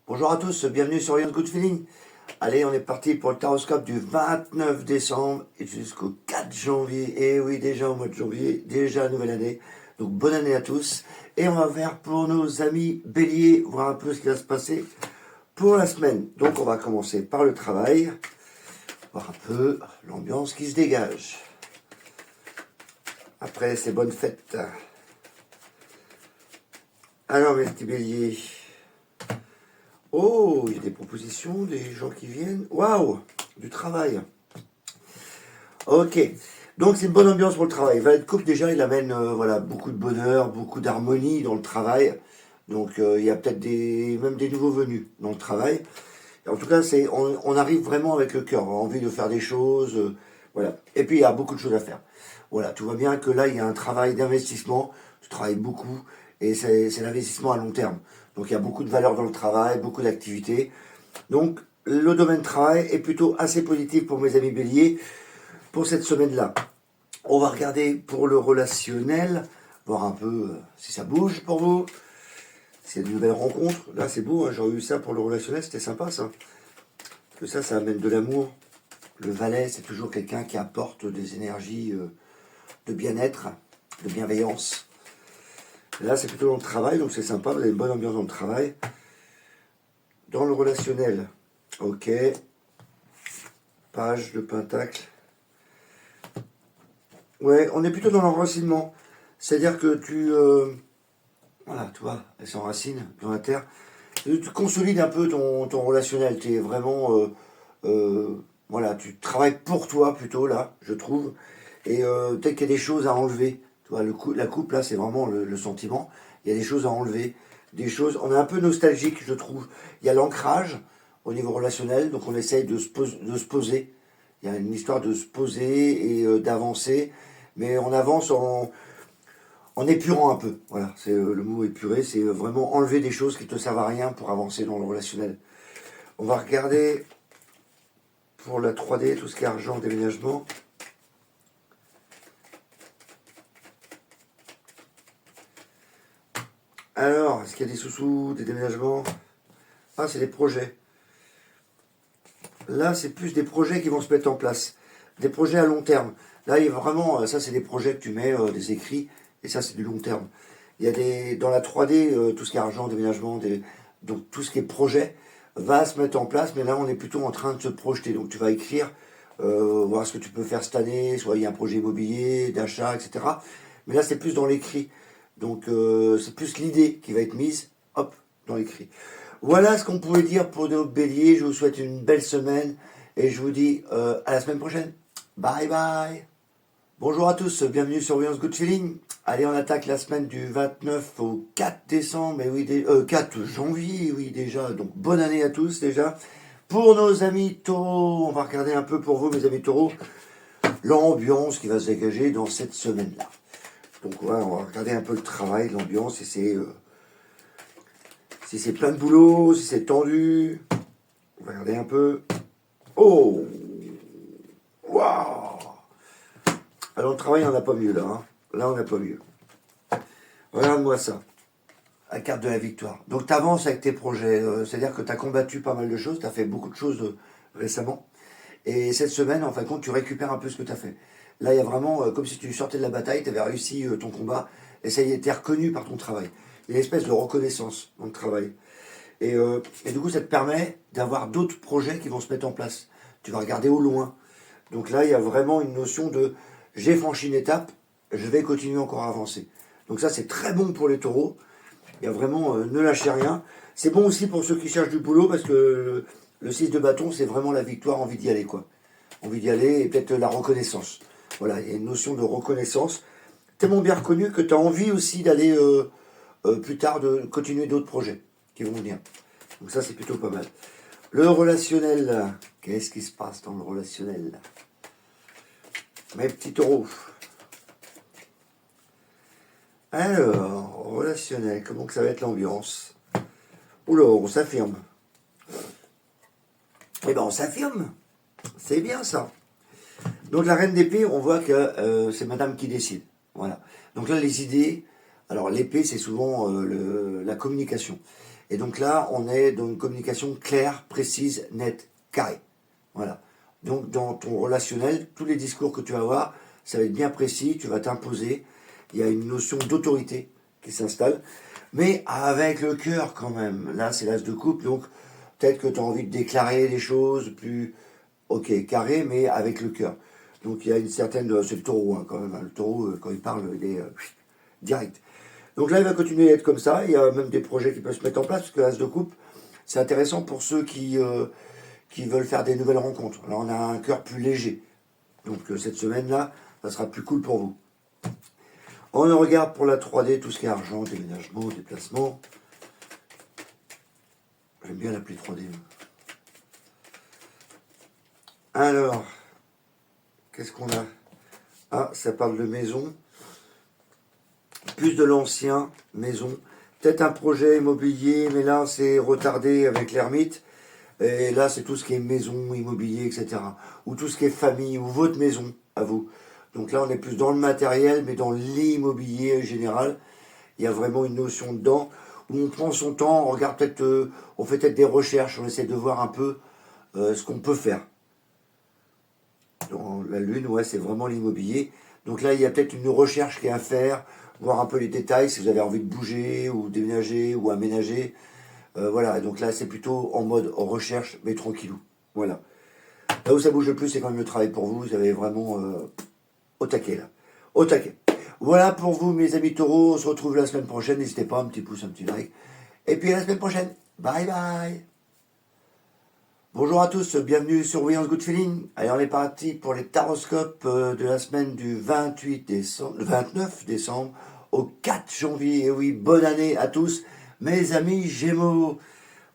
Bonjour à tous, bienvenue sur Rion's Good Feeling. Allez, on est parti pour le taroscope du 29 décembre et jusqu'au 4 janvier. Et oui, déjà au mois de janvier, déjà nouvelle année. Donc bonne année à tous. Et on va faire pour nos amis béliers, voir un peu ce qui va se passer pour la semaine. Donc on va commencer par le travail, voir un peu l'ambiance qui se dégage. Après ces bonnes fêtes. Alors mes petits béliers. Oh, il y a des propositions, des gens qui viennent. Waouh, du travail. Ok, donc c'est une bonne ambiance pour le travail. Valet de coupe, déjà, il amène voilà, beaucoup de bonheur, beaucoup d'harmonie dans le travail. Donc il y a peut-être même des nouveaux venus dans le travail. Et en tout cas, on arrive vraiment avec le cœur, on a envie de faire des choses. Voilà. Et puis il y a beaucoup de choses à faire. Voilà, tout va bien que là, il y a un travail d'investissement. Tu travailles beaucoup et c'est l'investissement à long terme. Donc il y a beaucoup de valeur dans le travail, beaucoup d'activités. Donc le domaine travail est plutôt assez positif pour mes amis béliers pour cette semaine-là. On va regarder pour le relationnel, voir un peu si ça bouge pour vous. C'est une nouvelle rencontre. Là c'est beau, hein, j'aurais eu ça pour le relationnel, c'était sympa ça. Que ça amène de l'amour. Le valet, c'est toujours quelqu'un qui apporte des énergies de bien-être, de bienveillance. Là, c'est plutôt dans le travail, donc c'est sympa, vous avez une bonne ambiance dans le travail. Dans le relationnel, ok. Page de pentacle. Ouais, on est plutôt dans l'enracinement. C'est-à-dire que voilà, tu vois, elle s'enracine dans la terre. Tu consolides un peu ton relationnel. Tu es vraiment... voilà, tu travailles pour toi plutôt, là, je trouve. Et peut-être qu'il y a des choses à enlever. Tu vois, la coupe, là, c'est vraiment le sentiment. Il y a des choses à enlever. Des choses... On est un peu nostalgique, je trouve. Il y a l'ancrage au niveau relationnel, donc on essaye de se poser. Il y a une histoire de se poser et d'avancer. Mais on avance en épurant un peu. Voilà, c'est le mot épurer, c'est vraiment enlever des choses qui ne te servent à rien pour avancer dans le relationnel. On va regarder pour la 3D, tout ce qui est argent, déménagement. Alors, est-ce qu'il y a des sous-sous, des déménagements? Ah, c'est des projets. Là, c'est plus des projets qui vont se mettre en place. Des projets à long terme. Là, il y a vraiment, ça, c'est des projets que tu mets, des écrits, et ça, c'est du long terme. Il y a dans la 3D, tout ce qui est argent, déménagement, donc tout ce qui est projet va se mettre en place, mais là, on est plutôt en train de se projeter. Donc, tu vas écrire, voir ce que tu peux faire cette année, soit il y a un projet immobilier, d'achat, etc. Mais là, c'est plus dans l'écrit. Donc, c'est plus l'idée qui va être mise, hop, dans l'écrit. Voilà ce qu'on pouvait dire pour nos béliers. Je vous souhaite une belle semaine et je vous dis à la semaine prochaine. Bye bye. Bonjour à tous, bienvenue sur Rion's Good Feeling. Allez, on attaque la semaine du 29 au 4 décembre, et oui, 4 janvier, oui déjà. Donc bonne année à tous déjà. Pour nos amis taureaux, on va regarder un peu pour vous, mes amis taureaux, l'ambiance qui va se dégager dans cette semaine-là. Donc ouais, on va regarder un peu le travail, l'ambiance, et si c'est plein de boulot, si c'est tendu. On va regarder un peu. Oh, waouh. Alors le travail, on n'a pas mieux là. Hein. Là, on n'a pas mieux. Regarde-moi ça. La carte de la victoire. Donc tu avances avec tes projets. C'est-à-dire que tu as combattu pas mal de choses. Tu as fait beaucoup de choses récemment. Et cette semaine, en fin de compte, tu récupères un peu ce que tu as fait. Là, il y a vraiment, comme si tu sortais de la bataille, tu avais réussi ton combat. Et ça y est, tu es reconnu par ton travail. Il y a une espèce de reconnaissance dans le travail. Et du coup, ça te permet d'avoir d'autres projets qui vont se mettre en place. Tu vas regarder au loin. Donc là, il y a vraiment une notion de j'ai franchi une étape, je vais continuer encore à avancer. Donc ça, c'est très bon pour les taureaux. Il y a vraiment ne lâchez rien. C'est bon aussi pour ceux qui cherchent du boulot parce que le 6 de bâton, c'est vraiment la victoire, envie d'y aller, quoi. Envie d'y aller et peut-être la reconnaissance. Voilà, il y a une notion de reconnaissance tellement bien reconnue que tu as envie aussi d'aller plus tard, de continuer d'autres projets qui vont venir. Donc ça, c'est plutôt pas mal. Le relationnel, qu'est-ce qui se passe dans le relationnel? Mes petits taureaux. Alors, relationnel, comment que ça va être l'ambiance? Oula, on s'affirme. Eh ben, on s'affirme. C'est bien ça. Donc la reine d'épée, on voit que c'est madame qui décide. Voilà. Donc là, les idées... Alors l'épée, c'est souvent la communication. Et donc là, on est dans une communication claire, précise, nette, carrée. Voilà. Donc dans ton relationnel, tous les discours que tu vas avoir, ça va être bien précis, tu vas t'imposer. Il y a une notion d'autorité qui s'installe, mais avec le cœur quand même. Là, c'est l'as de coupe, donc peut-être que tu as envie de déclarer des choses plus, ok, carré, mais avec le cœur. Donc il y a une certaine, c'est le taureau hein, quand même. Hein. Le taureau, quand il parle, il est direct. Donc là, il va continuer à être comme ça. Il y a même des projets qui peuvent se mettre en place, parce que l'as de coupe, c'est intéressant pour ceux qui veulent faire des nouvelles rencontres. Alors on a un cœur plus léger. Donc cette semaine-là, ça sera plus cool pour vous. On regarde pour la 3D, tout ce qui est argent, déménagement, déplacement. J'aime bien l'appeler 3D. Alors, qu'est-ce qu'on a? Ah, ça parle de maison. Plus de l'ancien, maison. Peut-être un projet immobilier, mais là, c'est retardé avec l'ermite. Et là, c'est tout ce qui est maison, immobilier, etc. Ou tout ce qui est famille, ou votre maison, à vous. Donc là, on est plus dans le matériel, mais dans l'immobilier général. Il y a vraiment une notion dedans, où on prend son temps, on regarde peut-être, on fait peut-être des recherches, on essaie de voir un peu ce qu'on peut faire. Dans la Lune, ouais, c'est vraiment l'immobilier. Donc là, il y a peut-être une recherche qui est à faire, voir un peu les détails, si vous avez envie de bouger, ou déménager, ou aménager. Voilà, donc là, c'est plutôt en mode recherche, mais tranquillou. Voilà. Là où ça bouge le plus, c'est quand même le travail pour vous. Vous avez vraiment au taquet, là. Au taquet. Voilà pour vous, mes amis taureaux. On se retrouve la semaine prochaine. N'hésitez pas, un petit pouce, un petit like. Et puis à la semaine prochaine. Bye bye. Bonjour à tous, bienvenue sur Voyance Good Feeling. Allez, on est parti pour les taroscopes de la semaine du 29 décembre au 4 janvier. Et oui, bonne année à tous, mes amis Gémeaux.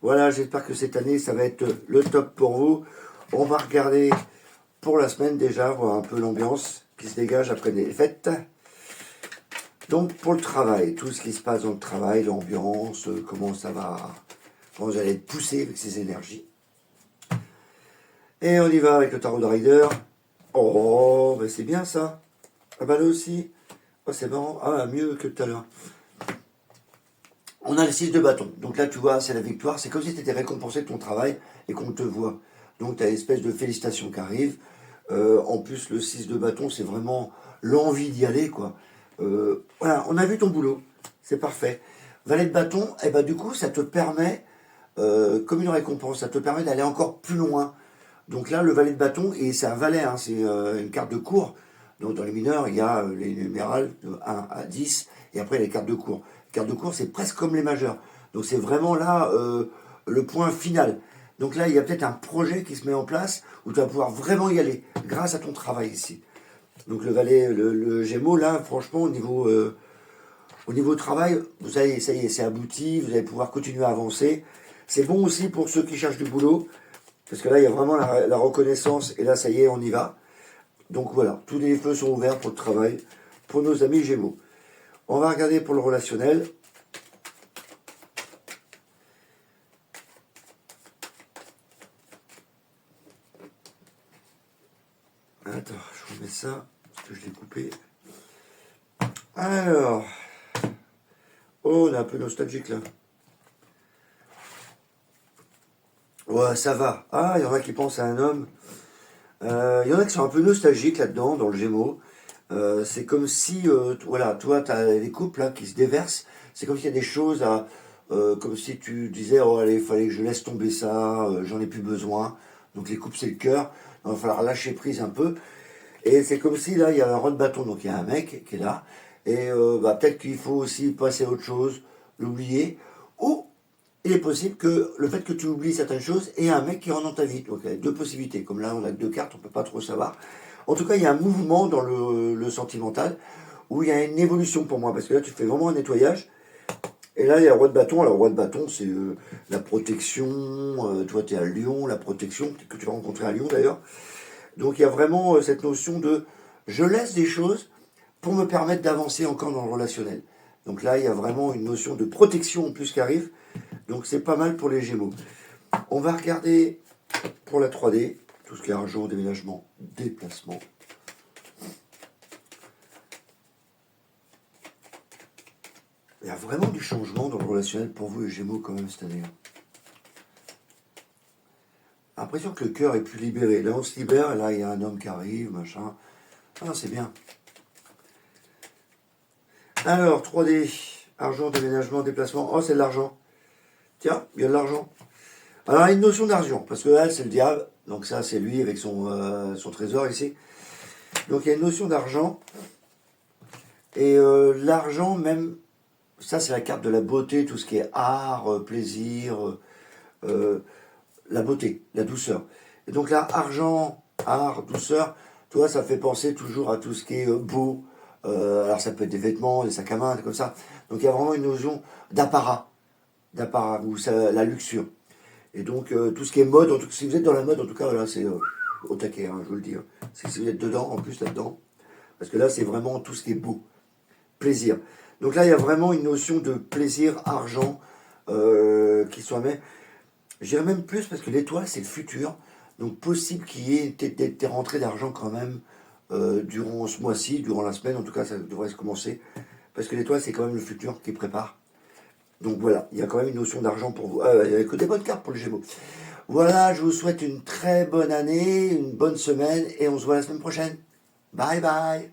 Voilà, j'espère que cette année, ça va être le top pour vous. On va regarder pour la semaine déjà, voir un peu l'ambiance qui se dégage après les fêtes. Donc pour le travail, tout ce qui se passe dans le travail, l'ambiance, comment ça va, comment vous allez être poussé avec ces énergies. Et on y va avec le tarot de Rider. Oh, ben c'est bien ça. Ah bah là aussi. Oh, c'est marrant. Ah, mieux que tout à l'heure. On a le 6 de bâton. Donc là, tu vois, c'est la victoire. C'est comme si tu étais récompensé de ton travail et qu'on te voit. Donc tu as une espèce de félicitation qui arrive. En plus, le 6 de bâton, c'est vraiment l'envie d'y aller, quoi. Voilà, on a vu ton boulot. C'est parfait. Valet de bâton, et ben du coup, ça te permet, comme une récompense, ça te permet d'aller encore plus loin. Donc là, le valet de bâton, et c'est un valet, hein, c'est une carte de cour. Donc dans les mineurs, il y a les numérales de 1 à 10, et après les cartes de cour. Les cartes de cour, c'est presque comme les majeurs. Donc c'est vraiment là le point final. Donc là, il y a peut-être un projet qui se met en place où tu vas pouvoir vraiment y aller grâce à ton travail ici. Donc le valet, le Gémeaux, là, franchement, au niveau travail, vous allez, ça y est, c'est abouti, vous allez pouvoir continuer à avancer. C'est bon aussi pour ceux qui cherchent du boulot. Parce que là, il y a vraiment la reconnaissance, et là, ça y est, on y va. Donc voilà, tous les feux sont ouverts pour le travail, pour nos amis Gémeaux. On va regarder pour le relationnel. Attends, je remets ça, parce que je l'ai coupé. Alors, oh, on est un peu nostalgique là. Ouais, ça va. Ah, il y en a qui pensent à un homme. Il y en a qui sont un peu nostalgiques là-dedans, dans le Gémeaux. C'est comme si, voilà, toi, tu as des couples là, qui se déversent. C'est comme s'il y a des choses à. Comme si tu disais, oh, allez, il fallait que je laisse tomber ça, j'en ai plus besoin. Donc les couples, c'est le cœur. Il va falloir lâcher prise un peu. Et c'est comme si là, il y a un roi de bâton. Donc il y a un mec qui est là. Et bah, peut-être qu'il faut aussi passer à autre chose, l'oublier. Ou il est possible que le fait que tu oublies certaines choses ait un mec qui rentre dans ta vie. Donc il y a deux possibilités. Comme là, on a que deux cartes, on ne peut pas trop savoir. En tout cas, il y a un mouvement dans le sentimental où il y a une évolution pour moi. Parce que là, tu fais vraiment un nettoyage. Et là, il y a le roi de bâton. Alors, le roi de bâton, c'est la protection. Toi, tu es à Lyon, la protection, que tu vas rencontrer à Lyon d'ailleurs. Donc, il y a vraiment cette notion de je laisse des choses pour me permettre d'avancer encore dans le relationnel. Donc là, il y a vraiment une notion de protection en plus qui arrive. Donc, c'est pas mal pour les Gémeaux. On va regarder pour la 3D, tout ce qui est argent, déménagement, déplacement. Il y a vraiment du changement dans le relationnel pour vous, les Gémeaux, quand même, cette année. L'impression que le cœur est plus libéré. Là, on se libère, là, il y a un homme qui arrive, machin. Ah, c'est bien. Alors, 3D, argent, déménagement, déplacement. Oh, c'est de l'argent. Tiens, il y a de l'argent. Alors, il y a une notion d'argent, parce que là, c'est le diable. Donc ça, c'est lui avec son trésor ici. Donc, il y a une notion d'argent. Et l'argent, même, ça, c'est la carte de la beauté, tout ce qui est art, plaisir, la beauté, la douceur. Et donc là, argent, art, douceur, toi, ça fait penser toujours à tout ce qui est beau. Alors, ça peut être des vêtements, des sacs à main, comme ça. Donc, il y a vraiment une notion d'apparat, ou la luxure. Et donc, tout ce qui est mode, en tout, si vous êtes dans la mode, en tout cas, voilà, c'est au taquet, hein, je vous le dis. Si vous êtes dedans, en plus là-dedans, parce que là, c'est vraiment tout ce qui est beau, plaisir. Donc là, il y a vraiment une notion de plaisir, argent, qui soit même, je dirais même plus, parce que l'étoile, c'est le futur. Donc, possible qu'il y ait des rentrées d'argent quand même, durant ce mois-ci, durant la semaine, en tout cas, ça devrait se commencer. Parce que l'étoile, c'est quand même le futur qui prépare. Donc voilà, il y a quand même une notion d'argent pour vous. Il n'y a que des bonnes cartes pour les Gémeaux. Voilà, je vous souhaite une très bonne année, une bonne semaine, et on se voit la semaine prochaine. Bye bye.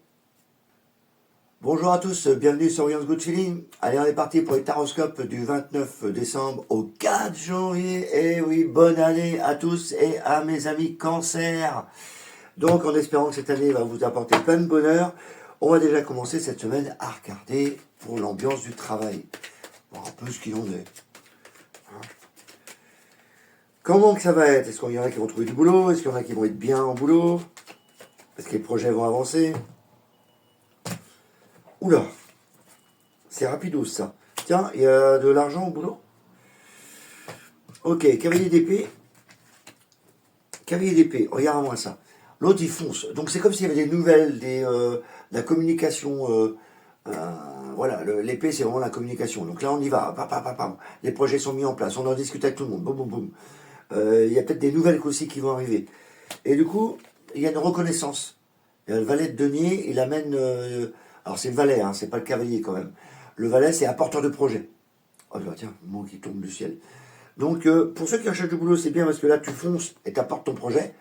Bonjour à tous, bienvenue sur Young's Good Feeling. Allez, on est parti pour les taroscopes du 29 décembre au 4 janvier. Et oui, bonne année à tous et à mes amis Cancer. Donc, en espérant que cette année va vous apporter plein de bonheur, on va déjà commencer cette semaine à regarder pour l'ambiance du travail. Voir un peu ce qu'il en est. Comment que ça va être? Est-ce qu'il y en a qui vont trouver du boulot? Est-ce qu'il y en a qui vont être bien en boulot? Est-ce que les projets vont avancer? Oula, c'est rapido ça. Tiens, il y a de l'argent au boulot? Ok, cavalier d'épée. Cavalier d'épée, regarde-moi ça. L'autre il fonce. Donc c'est comme s'il y avait des nouvelles, la communication. Voilà, l'épée c'est vraiment la communication. Donc là on y va. Pam, pam, pam, pam. Les projets sont mis en place. On en discute avec tout le monde. Boum, boum, boum. Il y a peut-être des nouvelles aussi qui vont arriver. Et du coup, il y a une reconnaissance. Il y a le valet de denier, il amène. Alors c'est le valet, hein, c'est pas le cavalier quand même. Le valet, c'est apporteur de projet. Oh bah tiens, le mot qui tombe du ciel. Donc pour ceux qui recherchent du boulot, c'est bien parce que là tu fonces et tu apportes ton projet.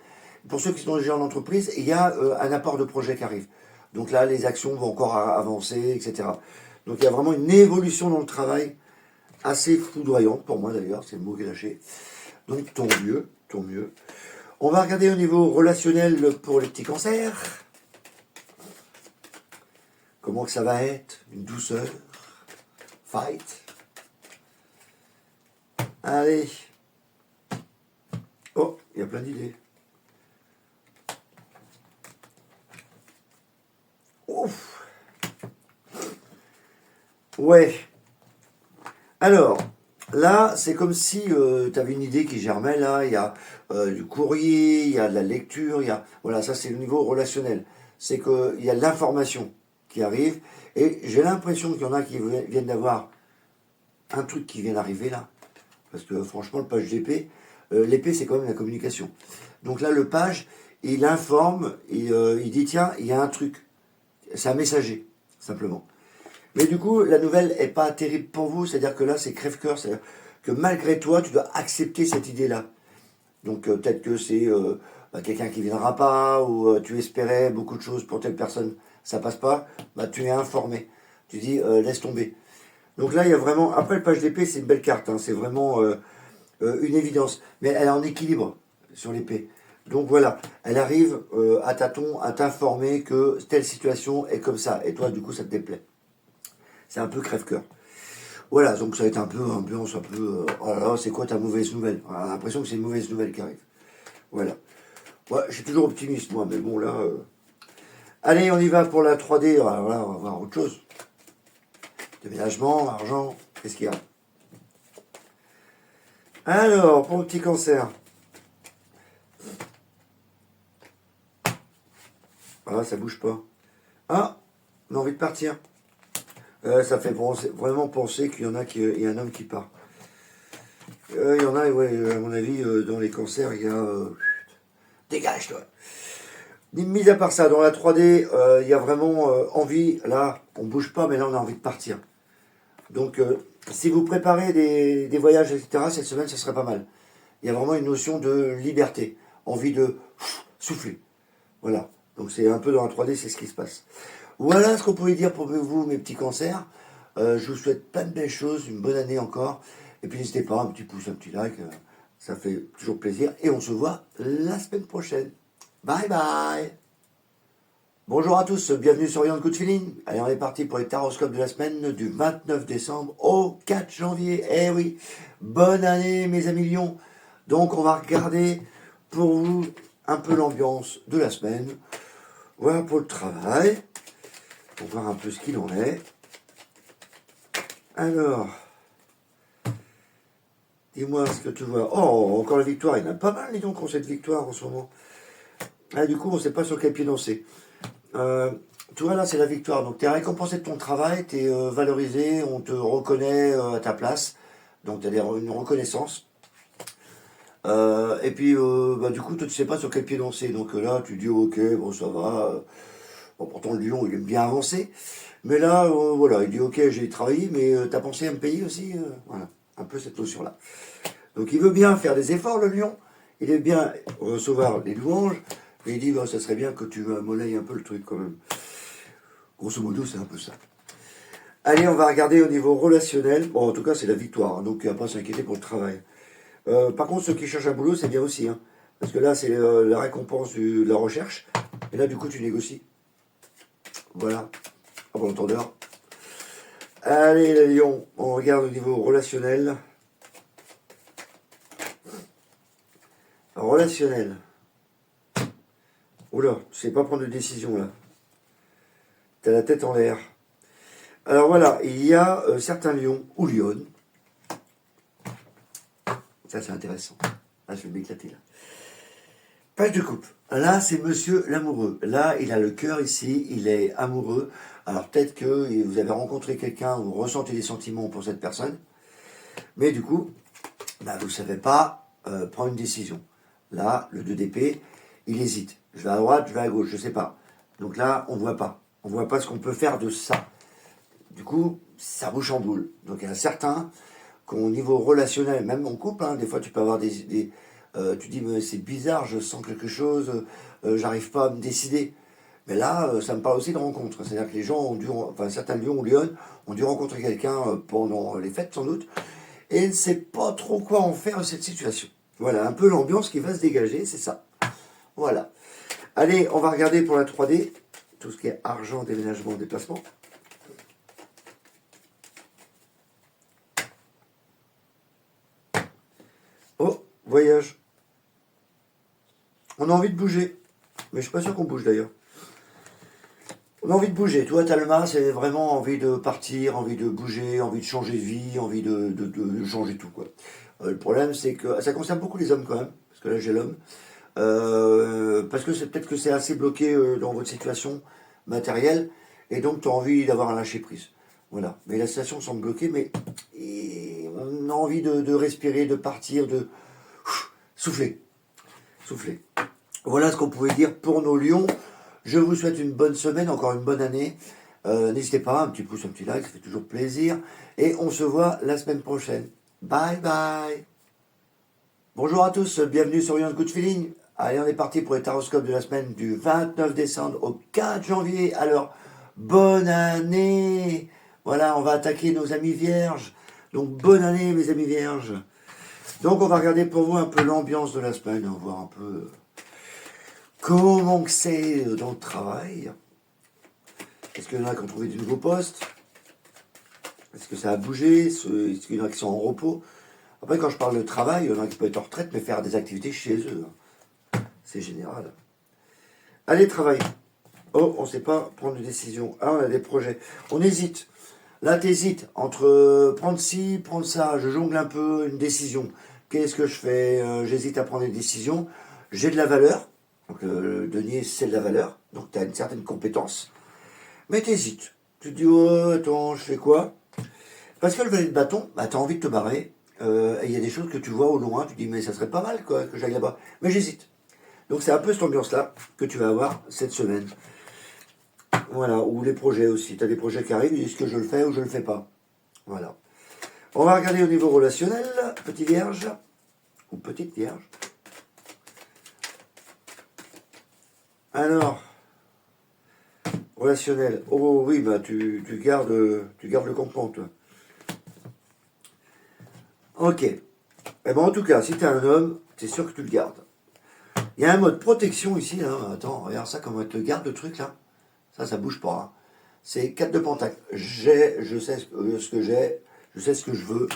Pour ceux qui sont déjà en entreprise, il y a un apport de projet qui arrive. Donc là, les actions vont encore avancer, etc. Donc il y a vraiment une évolution dans le travail assez foudroyante, pour moi d'ailleurs, c'est le mot qui est lâché. Donc tant mieux, tant mieux. On va regarder au niveau relationnel pour les petits cancers. Comment que ça va être? Une douceur? Fight? Allez. Oh, il y a plein d'idées. Ouf. Ouais. Alors, là, c'est comme si tu avais une idée qui germait. Là, il y a du courrier, il y a de la lecture, il y a... Voilà, ça c'est le niveau relationnel. C'est qu'il y a de l'information qui arrive. Et j'ai l'impression qu'il y en a qui viennent d'avoir un truc qui vient d'arriver là. Parce que franchement, le page d'épée, l'épée c'est quand même la communication. Donc là, le page, il informe, et, il dit tiens, il y a un truc. C'est un messager, simplement. Mais du coup, la nouvelle n'est pas terrible pour vous, c'est-à-dire que là, c'est crève-cœur, c'est-à-dire que malgré toi, tu dois accepter cette idée-là. Donc peut-être que c'est quelqu'un qui ne viendra pas, ou tu espérais beaucoup de choses pour telle personne, ça passe pas, bah, tu es informé. Tu dis laisse tomber. Donc là, il y a vraiment... Après, le page d'épée, c'est une belle carte, hein, c'est vraiment une évidence. Mais elle est en équilibre sur l'épée. Donc voilà, elle arrive à tâtons à t'informer que telle situation est comme ça. Et toi, du coup, ça te déplaît. C'est un peu crève-cœur. Voilà, donc ça va être un peu ambiance, un peu... oh là là, c'est quoi ta mauvaise nouvelle? On a l'impression que c'est une mauvaise nouvelle qui arrive. Voilà. Ouais, je suis toujours optimiste, moi, mais bon, là... Allez, on y va pour la 3D. Alors là, on va voir autre chose. Déménagement, argent, qu'est-ce qu'il y a? Alors, pour le petit cancer. Ah, ça bouge pas. Ah, on a envie de partir. Ça fait vraiment penser qu'il y en a il y a un homme qui part. Il y en a, ouais, à mon avis, dans les cancers, il y a... dégage, toi. Mis à part ça, dans la 3D, il y a vraiment envie, là, on bouge pas, mais là, on a envie de partir. Donc, si vous préparez des voyages, etc., cette semaine, ce serait pas mal. Il y a vraiment une notion de liberté, envie de souffler. Voilà. Donc, c'est un peu dans la 3D, c'est ce qui se passe. Voilà ce qu'on pouvait dire pour vous, mes petits cancers. Je vous souhaite plein de belles choses, une bonne année encore. Et puis n'hésitez pas, un petit pouce, un petit like, ça fait toujours plaisir. Et on se voit la semaine prochaine. Bye bye. Bonjour à tous, bienvenue sur Young Good Feeling. Allez, on est parti pour les taroscopes de la semaine du 29 décembre au 4 janvier. Eh oui, bonne année mes amis lions. Donc on va regarder pour vous un peu l'ambiance de la semaine. Voilà pour le travail, pour voir un peu ce qu'il en est. Alors, dis-moi ce que tu vois. Oh, encore la victoire, il y en a pas mal, dis donc, ont cette victoire en ce moment. Ah, du coup, on ne sait pas sur quel pied danser. Tu vois, là, c'est la victoire. Donc, tu es récompensé de ton travail, tu es valorisé, on te reconnaît à ta place. Donc, tu as une reconnaissance. Et puis, du coup, toi, tu sais pas sur quel pied danser. Donc là, tu dis, ok, bon, ça va. Bon, pourtant, le lion, il aime bien avancer. Mais là, voilà, il dit, ok, j'ai travaillé, mais t'as pensé à me payer aussi voilà, un peu cette notion-là. Donc, il veut bien faire des efforts, le lion. Il aime bien recevoir les louanges. Mais il dit, bah, ça serait bien que tu mollayes un peu le truc quand même. Grosso modo, c'est un peu ça. Allez, on va regarder au niveau relationnel. Bon, en tout cas, c'est la victoire, hein, donc il n'y a pas à s'inquiéter pour le travail. Par contre, ceux qui cherchent un boulot, c'est bien aussi. Hein, parce que là, c'est la récompense de la recherche. Et là, du coup, tu négocies. Voilà. À bon entendeur. Allez, les lions, on regarde au niveau relationnel. Relationnel. Oula, tu sais pas prendre de décision là. T'as la tête en l'air. Alors voilà, il y a certains lions ou lionnes. Ça, c'est intéressant. Ah, je vais m'éclater là. Page de coupe. Là, c'est monsieur l'amoureux. Là, il a le cœur ici, il est amoureux. Alors peut-être que vous avez rencontré quelqu'un, vous ressentez des sentiments pour cette personne, mais du coup, vous ne savez pas prendre une décision. Là, le 2 d'épée, il hésite. Je vais à droite, je vais à gauche, je ne sais pas. Donc là, on ne voit pas. On ne voit pas ce qu'on peut faire de ça. Du coup, ça vous chamboule. Donc il y en a certains qu'au niveau relationnel, même en couple, hein, des fois tu peux avoir tu dis, mais c'est bizarre, je sens quelque chose, j'arrive pas à me décider. Mais là, ça me parle aussi de rencontres. C'est-à-dire que les gens certains lions ou lionnes ont dû rencontrer quelqu'un pendant les fêtes sans doute, et ne sait pas trop quoi en faire de cette situation. Voilà, un peu l'ambiance qui va se dégager, c'est ça. Voilà. Allez, on va regarder pour la 3D, tout ce qui est argent, déménagement, déplacement. Oh, voyage. On a envie de bouger. Mais je suis pas sûr qu'on bouge d'ailleurs. On a envie de bouger. Toi, Talma, c'est vraiment envie de partir, envie de bouger, envie de changer de vie, envie de changer tout, quoi. Le problème, c'est que ça concerne beaucoup les hommes quand même, parce que là, j'ai l'homme. Parce que c'est peut-être que c'est assez bloqué dans votre situation matérielle, et donc tu as envie d'avoir un lâcher-prise. Voilà. Mais la situation semble bloquée, mais on a envie de respirer, de partir, de souffler. Souffler. Voilà ce qu'on pouvait dire pour nos lions. Je vous souhaite une bonne semaine, encore une bonne année. N'hésitez pas, un petit pouce, un petit like, ça fait toujours plaisir. Et on se voit la semaine prochaine. Bye bye. Bonjour à tous, bienvenue sur Young Good Feeling. Allez, on est parti pour les taroscopes de la semaine du 29 décembre au 4 janvier. Alors, bonne année. Voilà, on va attaquer nos amis vierges. Donc, bonne année mes amis vierges. Donc, on va regarder pour vous un peu l'ambiance de la semaine. On va voir un peu comment que c'est dans le travail. Est-ce qu'il y en a qui ont trouvé de nouveaux postes? Est-ce que ça a bougé? Est-ce qu'il y en a qui sont en repos? Après, quand je parle de travail, il y en a qui peuvent être en retraite, mais faire des activités chez eux. C'est général. Allez, travail. Oh, on ne sait pas prendre de décision. Ah, on a des projets. On hésite. Là, tu hésites entre prendre ci, prendre ça. Je jongle un peu une décision. Qu'est-ce que je fais? J'hésite à prendre une décision. J'ai de la valeur. Donc, le denier, c'est de la valeur. Donc, tu as une certaine compétence. Mais tu hésites. Tu te dis, oh, attends, je fais quoi? Parce que le valet de bâton, tu as envie de te barrer. Et il y a des choses que tu vois au loin. Tu dis, mais ça serait pas mal quoi, que j'aille là-bas. Mais j'hésite. Donc, c'est un peu cette ambiance-là que tu vas avoir cette semaine. Voilà, ou les projets aussi. Tu as des projets qui arrivent, est-ce que je le fais ou je le fais pas? Voilà. On va regarder au niveau relationnel, petit vierge, ou petite vierge. Alors, relationnel. Oh oui, bah tu gardes le campement, toi. Ok. Eh ben, en tout cas, si tu es un homme, c'est sûr que tu le gardes. Il y a un mode protection ici, là. Attends, regarde ça, comment elle te garde le truc, là. Ça bouge pas. Hein. C'est 4 de pentacle. Je sais ce que j'ai, je sais ce que je veux.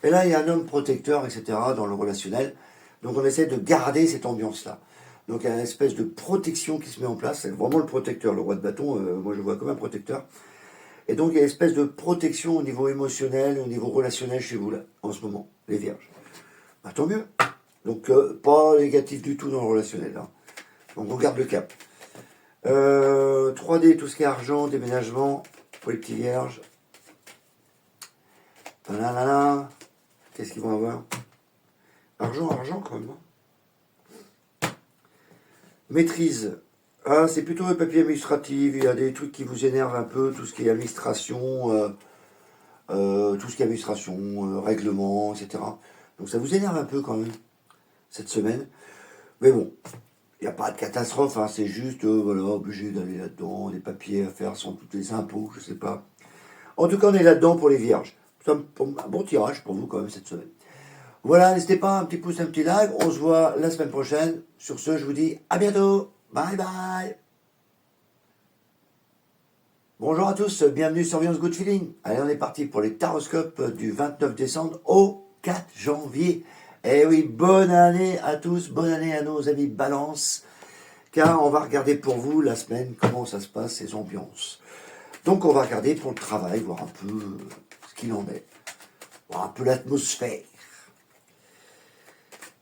Et là, il y a un homme protecteur, etc., dans le relationnel. Donc, on essaie de garder cette ambiance-là. Donc, il y a une espèce de protection qui se met en place. C'est vraiment le protecteur. Le roi de bâton, moi, je le vois comme un protecteur. Et donc, il y a une espèce de protection au niveau émotionnel, au niveau relationnel chez vous, là, en ce moment, les vierges. Bah, tant mieux. Donc, pas négatif du tout dans le relationnel. Hein. Donc, on garde le cap. 3D, tout ce qui est argent, déménagement, pour les petits vierges. Qu'est-ce qu'ils vont avoir? Argent quand même. Hein. Maîtrise. Ah, c'est plutôt le papier administratif. Il y a des trucs qui vous énervent un peu, tout ce qui est administration, règlement, etc. Donc ça vous énerve un peu quand même, cette semaine. Mais bon, il n'y a pas de catastrophe, hein, c'est juste, voilà, obligé d'aller là-dedans, des papiers à faire sans tous les impôts, je sais pas. En tout cas, on est là-dedans pour les vierges. C'est un bon tirage pour vous quand même cette semaine. Voilà, n'hésitez pas, un petit pouce, un petit like. On se voit la semaine prochaine. Sur ce, je vous dis à bientôt. Bye bye. Bonjour à tous, bienvenue sur Viance Good Feeling. Allez, on est parti pour les taroscopes du 29 décembre au 4 janvier. Eh oui, bonne année à tous, bonne année à nos amis Balance, car on va regarder pour vous la semaine comment ça se passe, ces ambiances. Donc on va regarder pour le travail, voir un peu ce qu'il en est, voir un peu l'atmosphère.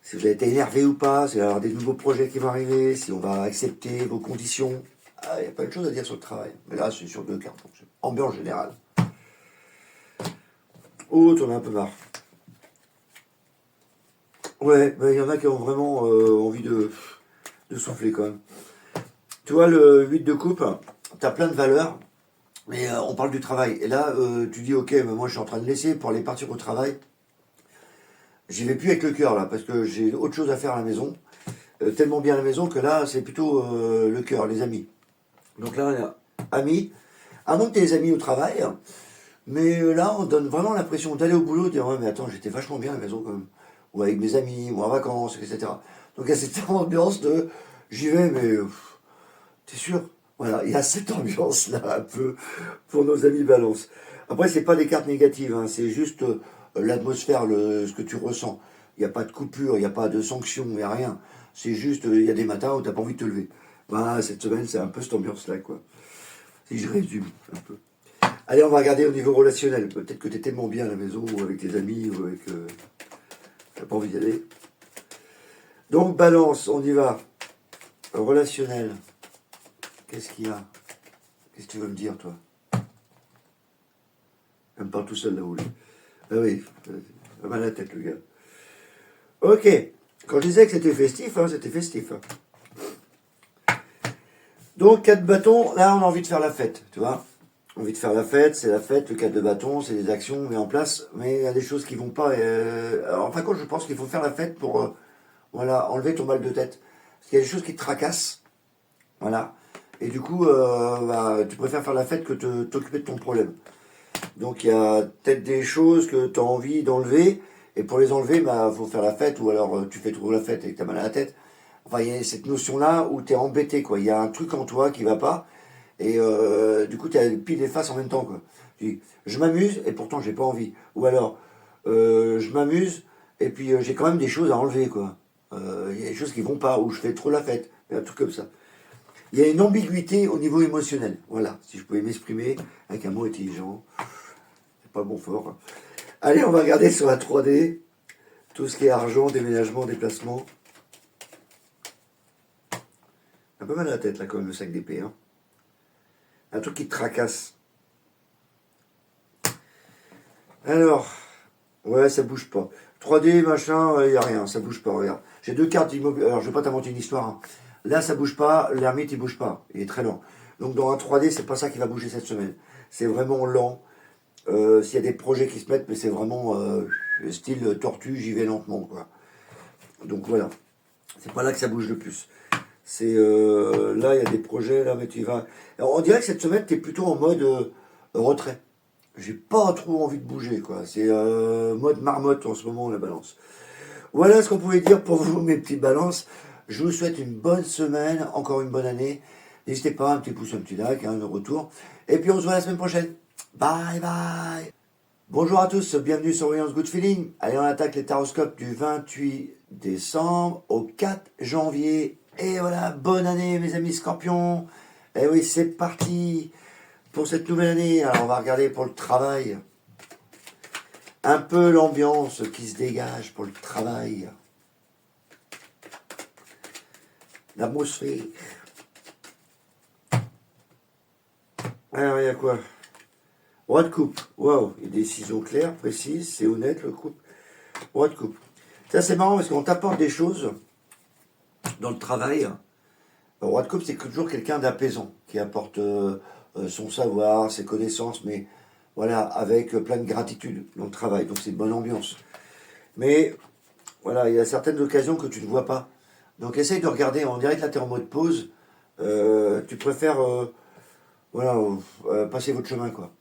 Si vous avez été énervé ou pas, s'il va y avoir des nouveaux projets qui vont arriver, si on va accepter vos conditions. Il y a pas de choses à dire sur le travail. Mais là, c'est sur 2 cartes. Donc ambiance générale. Oh, t'en as un peu marre. Ouais, il y en a qui ont vraiment envie de souffler quand même. Tu vois, le 8 de coupe, t'as plein de valeurs, mais on parle du travail. Et là, tu dis, ok, mais moi je suis en train de laisser pour aller partir au travail. J'y vais plus avec le cœur là, parce que j'ai autre chose à faire à la maison. Tellement bien à la maison que là, c'est plutôt le cœur, les amis. Donc là, on a amis. À moins que tu aies des amis au travail, mais là, on donne vraiment l'impression d'aller au boulot, de dire, ouais, mais attends, j'étais vachement bien à la maison quand même. Ou avec mes amis, ou en vacances, etc. Donc il y a cette ambiance de, j'y vais, mais t'es sûr? Voilà, il y a cette ambiance-là un peu pour nos amis Balance. Après, c'est pas des cartes négatives, hein, c'est juste l'atmosphère, ce que tu ressens. Il n'y a pas de coupure, il n'y a pas de sanction, il n'y a rien. C'est juste, il y a des matins où tu n'as pas envie de te lever. Voilà, cette semaine, c'est un peu cette ambiance-là, quoi. Si je résume un peu. Allez, on va regarder au niveau relationnel. Peut-être que tu es tellement bien à la maison, ou avec tes amis, ou avec... t'as pas envie d'y aller. Donc, Balance, on y va. Relationnel. Qu'est-ce qu'il y a? Qu'est-ce que tu veux me dire, toi? Même pas tout seul là-haut. Ah oui, pas mal à la tête, le gars. Ok. Quand je disais que c'était festif, hein, c'était festif. Hein. Donc, 4 bâtons, là, on a envie de faire la fête, tu vois. Envie de faire la fête, c'est la fête, le 4 de bâton, c'est des actions mises en place, mais il y a des choses qui vont pas. Alors, en fin de compte, je pense qu'il faut faire la fête pour voilà, enlever ton mal de tête. Parce qu'il y a des choses qui te tracassent, voilà. Et du coup, tu préfères faire la fête que t'occuper de ton problème. Donc, il y a peut-être des choses que tu as envie d'enlever, et pour les enlever, faut faire la fête, ou alors tu fais trop la fête et que tu as mal à la tête. Enfin, il y a cette notion-là où tu es embêté, quoi. Il y a un truc en toi qui va pas. Et du coup, tu as pile et face en même temps, quoi. Tu dis, je m'amuse et pourtant j'ai pas envie. Ou alors, je m'amuse et puis j'ai quand même des choses à enlever, quoi. Il y a des choses qui vont pas, ou je fais trop la fête. Un truc comme ça. Il y a une ambiguïté au niveau émotionnel. Voilà, si je pouvais m'exprimer avec un mot intelligent. C'est pas bon fort. Hein. Allez, on va regarder sur la 3D. Tout ce qui est argent, déménagement, déplacement. Un peu mal à la tête, là, quand même, le sac d'épée. Hein. Un truc qui te tracasse. Alors, ouais, ça bouge pas. 3D, machin, il n'y a rien, ça bouge pas, regarde. J'ai 2 cartes immobilières. Alors, je vais pas t'inventer une histoire. Hein. Là, ça bouge pas, l'ermite, il bouge pas. Il est très lent. Donc, dans un 3D, c'est pas ça qui va bouger cette semaine. C'est vraiment lent. S'il y a des projets qui se mettent, mais c'est vraiment style tortue, j'y vais lentement, quoi. Donc voilà, c'est pas là que ça bouge le plus. C'est là, il y a des projets, là, mais tu vas. Alors, on dirait que cette semaine, tu es plutôt en mode retrait. J'ai pas trop envie de bouger, quoi. C'est mode marmotte en ce moment, la balance. Voilà ce qu'on pouvait dire pour vous, mes petites balances. Je vous souhaite une bonne semaine, encore une bonne année. N'hésitez pas, un petit pouce, un petit like, un retour. Et puis on se voit la semaine prochaine. Bye bye. Bonjour à tous, bienvenue sur Williams Good Feeling. Allez, on attaque les taroscopes du 28 décembre au 4 janvier. Et voilà, bonne année mes amis scorpions. Et oui, c'est parti pour cette nouvelle année. Alors on va regarder pour le travail. Un peu l'ambiance qui se dégage pour le travail. L'atmosphère. Alors il y a quoi? Roi de coupe. Waouh, une décision claire, précise, c'est honnête le couple. Roi de coupe. Ça c'est marrant parce qu'on t'apporte des choses dans le travail. Le roi de coupe, c'est toujours quelqu'un d'apaisant, qui apporte son savoir, ses connaissances, mais voilà, avec plein de gratitude dans le travail. Donc c'est une bonne ambiance. Mais voilà, il y a certaines occasions que tu ne vois pas. Donc essaye de regarder, on dirait que là tu es en mode pause. Tu préfères voilà, passer votre chemin, quoi.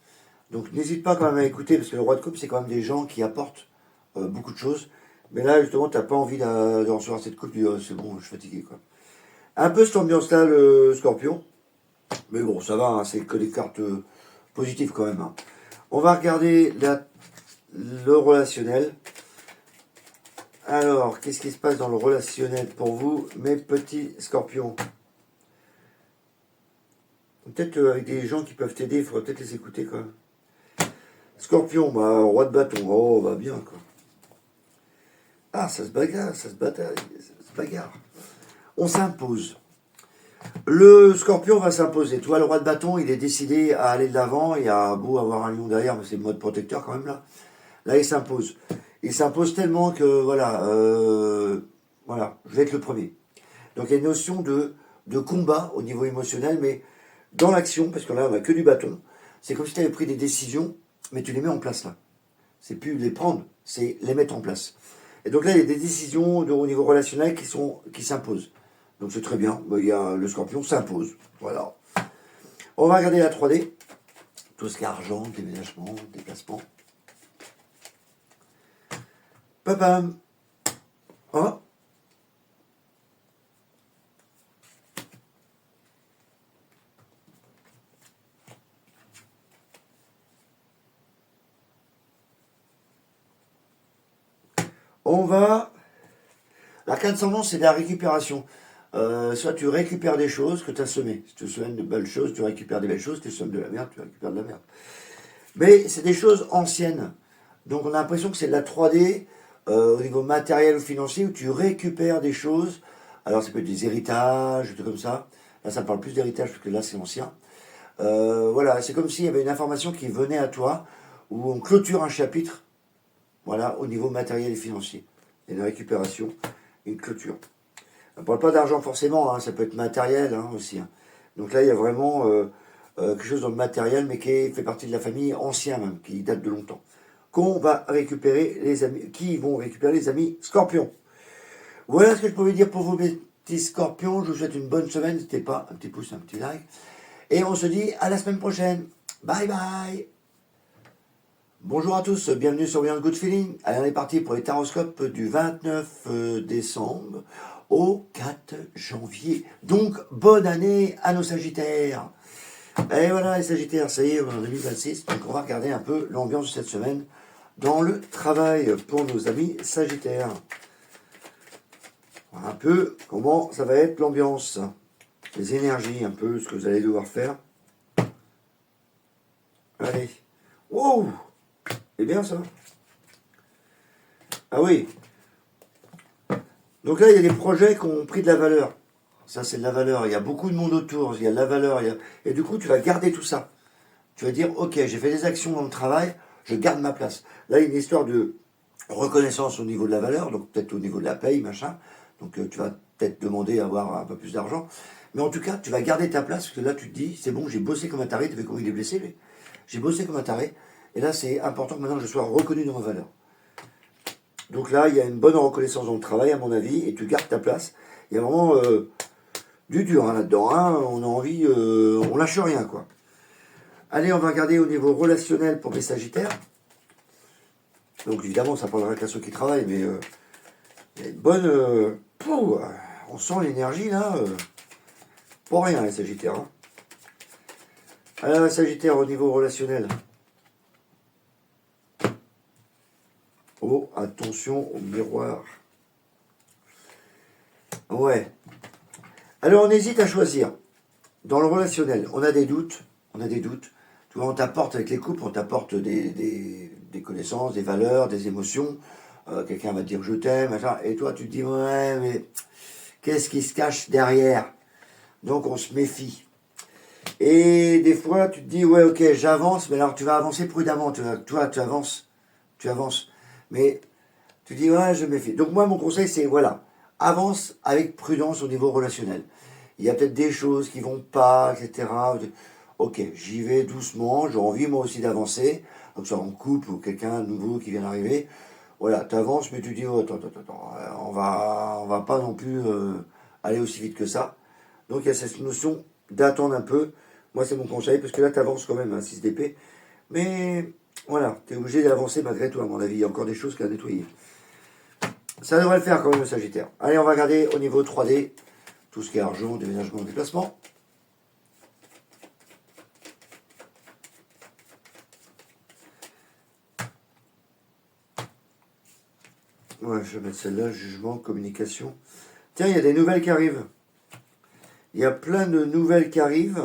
Donc n'hésite pas quand même à écouter, parce que le roi de coupe, c'est quand même des gens qui apportent beaucoup de choses. Mais là, justement, tu n'as pas envie de recevoir cette coupe, tu dis, oh, c'est bon, je suis fatigué, quoi. Un peu cette ambiance-là, le scorpion. Mais bon, ça va, hein, c'est que des cartes positives quand même, hein. On va regarder le relationnel. Alors, qu'est-ce qui se passe dans le relationnel pour vous, mes petits scorpions? Peut-être avec des gens qui peuvent t'aider, il faudrait peut-être les écouter, quoi. Scorpion, bah, roi de bâton, oh, bah bien, quoi. Ah, ça se bagarre, ça se bataille, ça se bagarre. On s'impose. Le scorpion va s'imposer. Tu vois, le roi de bâton, il est décidé à aller de l'avant. Il a beau avoir un lion derrière, mais c'est le mode protecteur quand même là. Là, il s'impose. Il s'impose tellement que, voilà, voilà, je vais être le premier. Donc il y a une notion de combat au niveau émotionnel, mais dans l'action, parce que là, on n'a que du bâton. C'est comme si tu avais pris des décisions, mais tu les mets en place là. C'est plus les prendre, c'est les mettre en place. Et donc là, il y a des décisions au niveau relationnel qui s'imposent. Donc c'est très bien. Il y a, le scorpion s'impose. Voilà. On va regarder la 3D. Tout ce qui est argent, déménagement, déplacement. Papam. Oh. On va... L'arcane sans c'est de la récupération. Soit tu récupères des choses que tu as semées. Si tu sèmes de belles choses, tu récupères des belles choses. Si tu sèmes de la merde, tu récupères de la merde. Mais c'est des choses anciennes. Donc on a l'impression que c'est de la 3D au niveau matériel ou financier où tu récupères des choses. Alors ça peut être des héritages, des trucs comme ça. Là ça parle plus d'héritage parce que là c'est ancien. Voilà, c'est comme s'il y avait une information qui venait à toi où on clôture un chapitre. Voilà, au niveau matériel et financier. Il y a une récupération, une clôture. On ne parle pas d'argent forcément, hein, ça peut être matériel hein, aussi. Hein. Donc là, il y a vraiment quelque chose dans le matériel, mais qui fait partie de la famille ancienne, même, qui date de longtemps. Qu'on va récupérer les amis, qui vont récupérer les amis scorpions. Voilà ce que je pouvais dire pour vous, mes petits scorpions. Je vous souhaite une bonne semaine. N'hésitez pas, un petit pouce, un petit like. Et on se dit à la semaine prochaine. Bye bye. Bonjour à tous, bienvenue sur Williams Good Feeling. Allez, on est parti pour les taroscopes du 29 décembre au 4 janvier. Donc, bonne année à nos Sagittaires. Et voilà les Sagittaires, ça y est, on est en 2026. Donc, on va regarder un peu l'ambiance de cette semaine dans le travail pour nos amis Sagittaires. Voilà un peu comment ça va être l'ambiance, les énergies, un peu ce que vous allez devoir faire. Allez. Wow! C'est bien ça. Ah oui. Donc là, il y a des projets qui ont pris de la valeur. Ça, c'est de la valeur. Il y a beaucoup de monde autour. Il y a de la valeur. Et du coup, tu vas garder tout ça. Tu vas dire, ok, j'ai fait des actions dans le travail, je garde ma place. Là, il y a une histoire de reconnaissance au niveau de la valeur, donc peut-être au niveau de la paye, machin. Donc tu vas peut-être demander à avoir un peu plus d'argent. Mais en tout cas, tu vas garder ta place, parce que là, tu te dis, c'est bon, j'ai bossé comme un taré. Tu sais comment il est blessé, lui. J'ai bossé comme un taré. Et là, c'est important que maintenant je sois reconnu dans ma valeur. Donc là, il y a une bonne reconnaissance dans le travail, à mon avis, et tu gardes ta place. Il y a vraiment du dur hein, là-dedans. Hein. On a envie, on lâche rien, quoi. Allez, on va regarder au niveau relationnel pour les Sagittaires. Donc évidemment, ça parlera qu'à ceux qui travaillent, mais il y a une bonne... on sent l'énergie là, pour rien les Sagittaires. Hein. Alors les Sagittaires au niveau relationnel. Oh, attention au miroir. Ouais. Alors on hésite à choisir. Dans le relationnel, on a des doutes. Tu vois, on t'apporte avec les couples, on t'apporte des connaissances, des valeurs, des émotions. Quelqu'un va te dire je t'aime, machin. Et toi tu te dis ouais, mais qu'est-ce qui se cache derrière? Donc on se méfie. Et des fois tu te dis ouais ok j'avance, mais alors tu vas avancer prudemment. Tu avances. Mais tu dis ouais je me méfie. Donc moi mon conseil c'est voilà, avance avec prudence au niveau relationnel. Il y a peut-être des choses qui vont pas, etc. Ok, j'y vais doucement, j'ai envie moi aussi d'avancer, donc soit en couple ou quelqu'un de nouveau qui vient d'arriver. Voilà, tu avances, mais tu dis, oh, attends, on va pas non plus aller aussi vite que ça. Donc il y a cette notion d'attendre un peu. Moi, c'est mon conseil, parce que là, tu avances quand même, un 6 d'épée. Mais voilà, tu es obligé d'avancer malgré tout, à mon avis. Il y a encore des choses qu'à nettoyer. Ça devrait le faire quand même, le Sagittaire. Allez, on va regarder au niveau 3D, tout ce qui est argent, déménagement, déplacement. Ouais, je vais mettre celle-là, jugement, communication. Tiens, il y a des nouvelles qui arrivent. Il y a plein de nouvelles qui arrivent.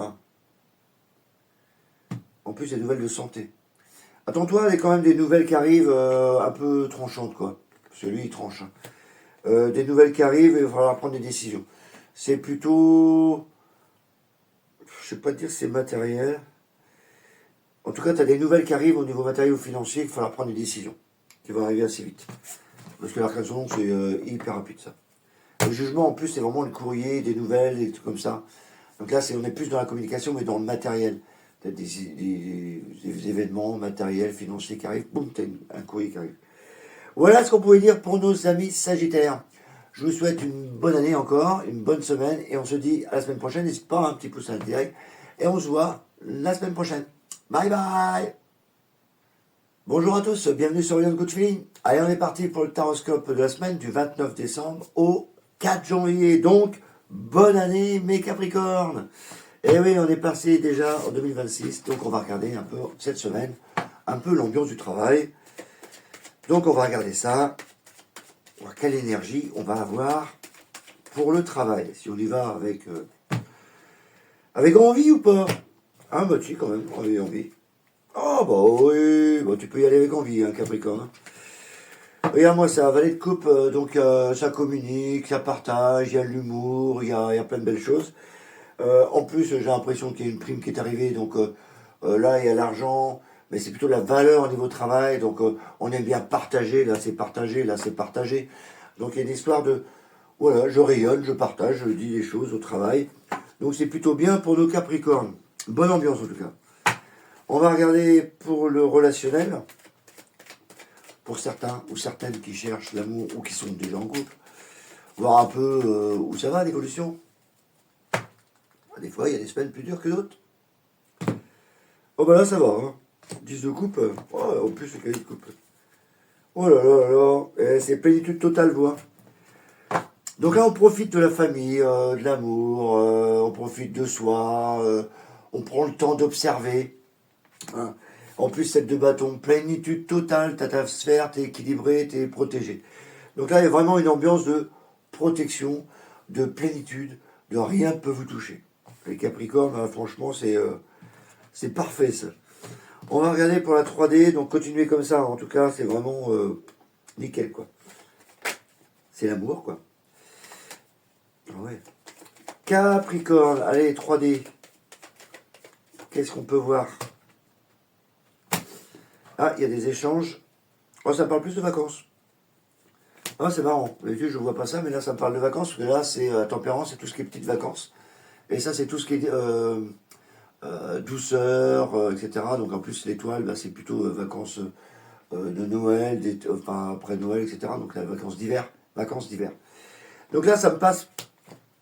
En plus, des nouvelles de santé. Attends-toi, il y a quand même des nouvelles qui arrivent un peu tranchantes, quoi. Celui, il tranche. Hein. Des nouvelles qui arrivent, il va falloir prendre des décisions. C'est plutôt... Je ne sais pas dire si c'est matériel. En tout cas, tu as des nouvelles qui arrivent au niveau matériel ou financier, il va falloir prendre des décisions. Qui vont arriver assez vite. Parce que l'arcane c'est hyper rapide, ça. Le jugement, en plus, c'est vraiment le courrier, des nouvelles, des trucs comme ça. Donc là, on est plus dans la communication, mais dans le matériel. T'as des événements matériels, financiers qui arrivent, boum, t'as un courrier qui arrive. Voilà ce qu'on pouvait dire pour nos amis Sagittaires. Je vous souhaite une bonne année encore, une bonne semaine, et on se dit à la semaine prochaine. N'hésite pas, un petit pouce à direct, et on se voit la semaine prochaine. Bye bye. Bonjour à tous, bienvenue sur Beyond Good Feeling. Allez, on est parti pour le taroscope de la semaine du 29 décembre au 4 janvier. Donc, bonne année mes Capricornes. Et oui, on est passé déjà en 2026, donc on va regarder un peu cette semaine, un peu l'ambiance du travail. Donc on va regarder ça, voir quelle énergie on va avoir pour le travail. Si on y va avec envie ou pas. Ah bah si quand même, avec envie. Oh bah oui, bah, tu peux y aller avec envie, hein, Capricorne. Regarde moi ça, valet de coupe, donc ça communique, ça partage, il y a l'humour, il y a plein de belles choses. En plus, j'ai l'impression qu'il y a une prime qui est arrivée, donc là, il y a l'argent, mais c'est plutôt la valeur au niveau travail, donc on aime bien partager, là c'est partagé, là c'est partagé. Donc il y a une histoire de, voilà, je rayonne, je partage, je dis des choses au travail. Donc c'est plutôt bien pour nos Capricornes. Bonne ambiance en tout cas. On va regarder pour le relationnel, pour certains ou certaines qui cherchent l'amour ou qui sont déjà en couple, voir un peu où ça va l'évolution. Des fois, il y a des semaines plus dures que d'autres. Oh bah là, ça va. Hein. 10 de coupe. Oh, en plus, c'est qualité de coupe. Oh là là là là. C'est plénitude totale, vous. Hein. Donc là, on profite de la famille, de l'amour, on profite de soi, on prend le temps d'observer. Hein. En plus, celle de bâton, plénitude totale, t'as ta sphère, t'es équilibré, t'es protégé. Donc là, il y a vraiment une ambiance de protection, de plénitude, de rien ne peut vous toucher. Les Capricornes, hein, franchement, c'est parfait ça. On va regarder pour la 3D, donc continuez comme ça. En tout cas, c'est vraiment nickel quoi. C'est l'amour quoi. Ouais. Capricorne, allez 3D. Qu'est-ce qu'on peut voir? Ah, il y a des échanges. Oh, ça parle plus de vacances. Ah, c'est marrant. D'habitude, je ne vois pas ça, mais là, ça me parle de vacances. Parce que là, c'est tempérance, c'est tout ce qui est petites vacances. Et ça, c'est tout ce qui est douceur, etc. Donc en plus l'étoile, bah, c'est plutôt vacances de Noël, enfin après Noël, etc. Donc les vacances d'hiver, vacances d'hiver. Donc là, ça me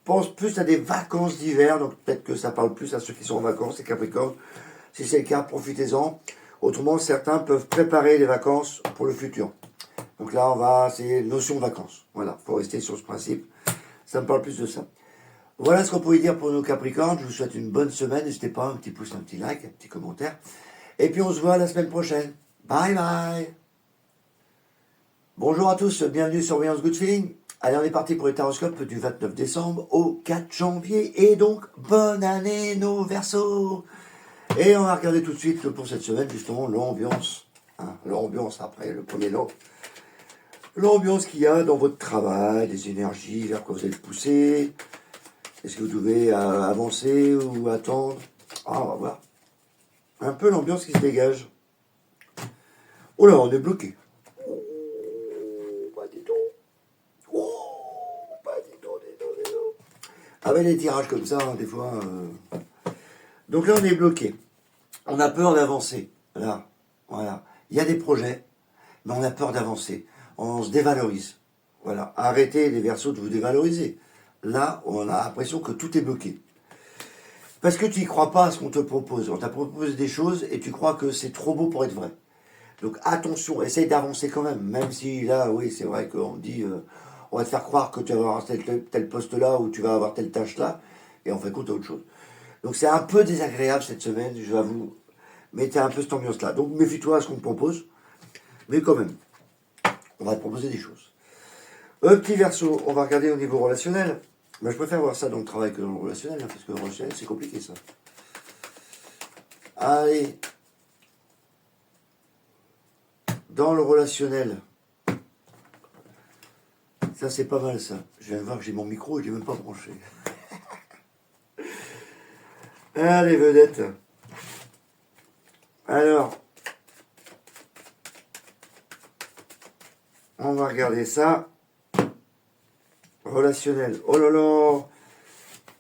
pense plus à des vacances d'hiver, donc peut-être que ça parle plus à ceux qui sont en vacances, les Capricornes. Si c'est le cas, profitez-en. Autrement, certains peuvent préparer les vacances pour le futur. Donc là, c'est notion de vacances. Voilà, il faut rester sur ce principe. Ça me parle plus de ça. Voilà ce qu'on pouvait dire pour nos Capricornes. Je vous souhaite une bonne semaine. N'hésitez pas, un petit pouce, un petit like, un petit commentaire. Et puis on se voit la semaine prochaine. Bye bye. Bonjour à tous, bienvenue sur Voyance Good Feeling. Allez, on est parti pour les taroscopes du 29 décembre au 4 janvier. Et donc, bonne année nos Verseaux. Et on va regarder tout de suite pour cette semaine, justement, l'ambiance. Hein, l'ambiance après le premier lot. L'ambiance qu'il y a dans votre travail, les énergies, vers quoi vous allez pousser. Est-ce que vous devez avancer ou attendre? Ah, on va voir. Un peu l'ambiance qui se dégage. Oh là, on est bloqué. Oh, bah dis donc. Oh, bah dis donc, dis donc. Avec les tirages comme ça, hein, des fois. Donc là, on est bloqué. On a peur d'avancer. Là, voilà. Il y a des projets, mais on a peur d'avancer. On se dévalorise. Voilà. Arrêtez les Verseaux de vous dévaloriser. Là, on a l'impression que tout est bloqué. Parce que tu n'y crois pas à ce qu'on te propose. On t'a proposé des choses et tu crois que c'est trop beau pour être vrai. Donc attention, essaye d'avancer quand même. Même si là, oui, c'est vrai qu'on dit, on va te faire croire que tu vas avoir tel poste là ou tu vas avoir telle tâche là. Et en fait, compte autre chose. Donc c'est un peu désagréable cette semaine, je l'avoue. Mais tu as un peu cette ambiance-là. Donc méfie-toi à ce qu'on te propose. Mais quand même, on va te proposer des choses. Petit Verseau, on va regarder au niveau relationnel. Mais je préfère voir ça dans le travail que dans le relationnel, hein, parce que le relationnel, c'est compliqué ça. Allez. Dans le relationnel. Ça, c'est pas mal ça. Je viens de voir que j'ai mon micro et je l'ai même pas branché. Allez, vedette. Alors, on va regarder ça. Relationnel. Oh là là.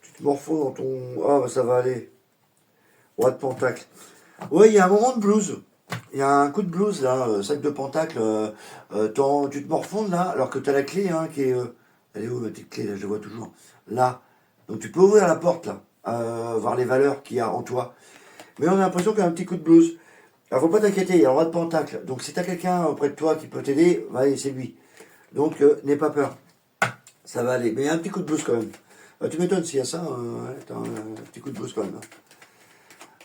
Tu te morfonds dans ton... Ah, bah ça va aller. Roi de Pentacle. Ouais, il y a un moment de blues. Il y a un coup de blues là, sac de Pentacle. Tu te morfonds là, alors que tu as la clé hein, qui est... elle est où ma petite clé là? Je la vois toujours. Là. Donc tu peux ouvrir la porte là. Voir les valeurs qu'il y a en toi. Mais on a l'impression qu'il y a un petit coup de blues. Alors faut pas t'inquiéter, il y a le roi de Pentacle. Donc si tu as quelqu'un auprès de toi qui peut t'aider, allez, c'est lui. Donc n'aie pas peur. Ça va aller. Mais il y a un petit coup de blues quand même. Tu m'étonnes s'il y a ça. T'as un petit coup de blues quand même. Hein.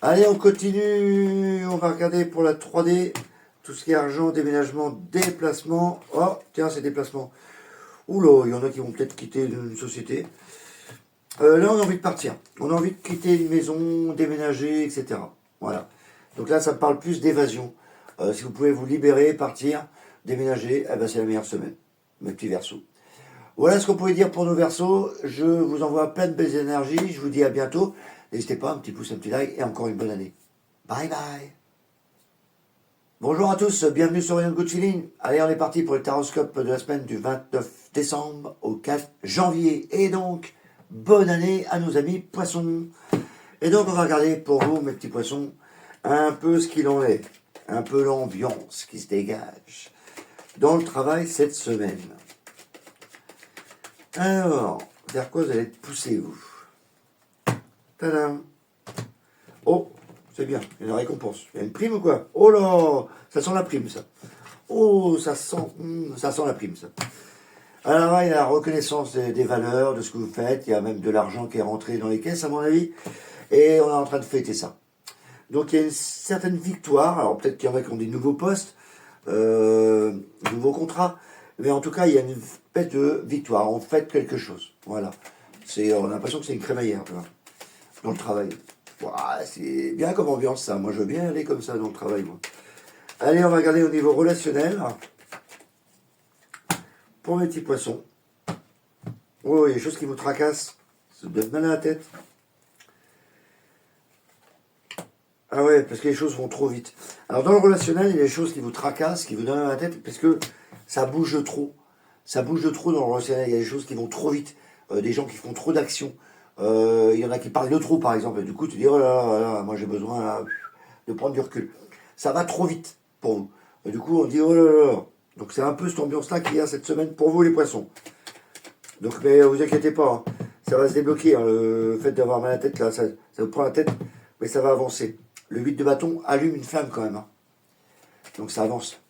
Allez, on continue. On va regarder pour la 3D. Tout ce qui est argent, déménagement, déplacement. Oh, tiens, c'est déplacement. Oula, il y en a qui vont peut-être quitter une société. Là, on a envie de partir. On a envie de quitter une maison, déménager, etc. Voilà. Donc là, ça me parle plus d'évasion. Si vous pouvez vous libérer, partir, déménager, eh ben, c'est la meilleure semaine. Mes petits Verseaux. Voilà ce qu'on pouvait dire pour nos Verseaux. Je vous envoie plein de belles énergies. Je vous dis à bientôt. N'hésitez pas, un petit pouce, un petit like et encore une bonne année. Bye bye. Bonjour à tous, bienvenue sur Voyance Good Feeling. Allez, on est parti pour le taroscope de la semaine du 29 décembre au 4 janvier. Et donc, bonne année à nos amis poissons. Et donc, on va regarder pour vous, mes petits poissons, un peu ce qu'il en est. Un peu l'ambiance qui se dégage dans le travail cette semaine. Alors, vers quoi vous allez être poussés, vous? Tadam! Oh, c'est bien, il y a une récompense. Il y a une prime ou quoi? Oh là, ça sent la prime, ça. Oh, ça sent la prime, ça. Alors là, il y a la reconnaissance des valeurs, de ce que vous faites. Il y a même de l'argent qui est rentré dans les caisses, à mon avis. Et on est en train de fêter ça. Donc, il y a une certaine victoire. Alors, peut-être qu'il y en a qui ont des nouveaux postes, nouveaux contrats. Mais en tout cas, il y a une fête de victoire. On fête quelque chose. Voilà. On a l'impression que c'est une crémaillère, tu vois, dans le travail. Ouah, c'est bien comme ambiance, ça. Moi, je veux bien aller comme ça dans le travail, moi. Allez, on va regarder au niveau relationnel. Pour mes petits poissons. Oh, il y a des choses qui vous tracassent. Ça vous donne mal à la tête. Ah ouais, parce que les choses vont trop vite. Alors, dans le relationnel, il y a des choses qui vous tracassent, qui vous donnent mal à la tête, parce que ça bouge trop. Ça bouge trop dans le relationnel. Il y a des choses qui vont trop vite. Des gens qui font trop d'actions. Il y en a qui parlent de trop, par exemple. Et du coup, tu dis, oh là là, moi j'ai besoin là, de prendre du recul. Ça va trop vite pour vous. Et du coup, on dit, oh là là là. Donc c'est un peu cette ambiance-là qu'il y a cette semaine pour vous, les poissons. Donc, mais vous inquiétez pas, hein. Ça va se débloquer, hein. Le fait d'avoir mal à la tête, là, ça vous prend la tête, mais ça va avancer. Le 8 de bâton allume une flamme quand même, hein. Donc ça avance.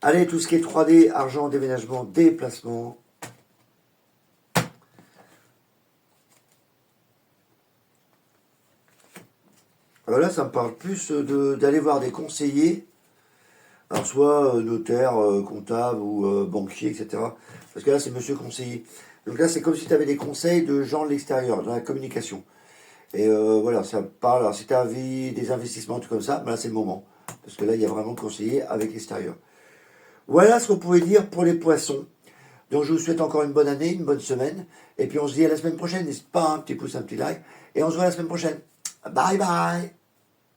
Allez, tout ce qui est 3D, argent, déménagement, déplacement. Alors là, ça me parle plus d'aller voir des conseillers, alors soit notaire, comptable ou banquier, etc. Parce que là, c'est monsieur conseiller. Donc là, c'est comme si tu avais des conseils de gens de l'extérieur, dans la communication. Et voilà, ça parle, alors si tu as des investissements, tout comme ça, ben là, c'est le moment. Parce que là, il y a vraiment conseiller avec l'extérieur. Voilà ce qu'on pouvait dire pour les poissons. Donc je vous souhaite encore une bonne année, une bonne semaine. Et puis on se dit à la semaine prochaine. N'hésite pas, un petit pouce, un petit like. Et on se voit la semaine prochaine. Bye bye.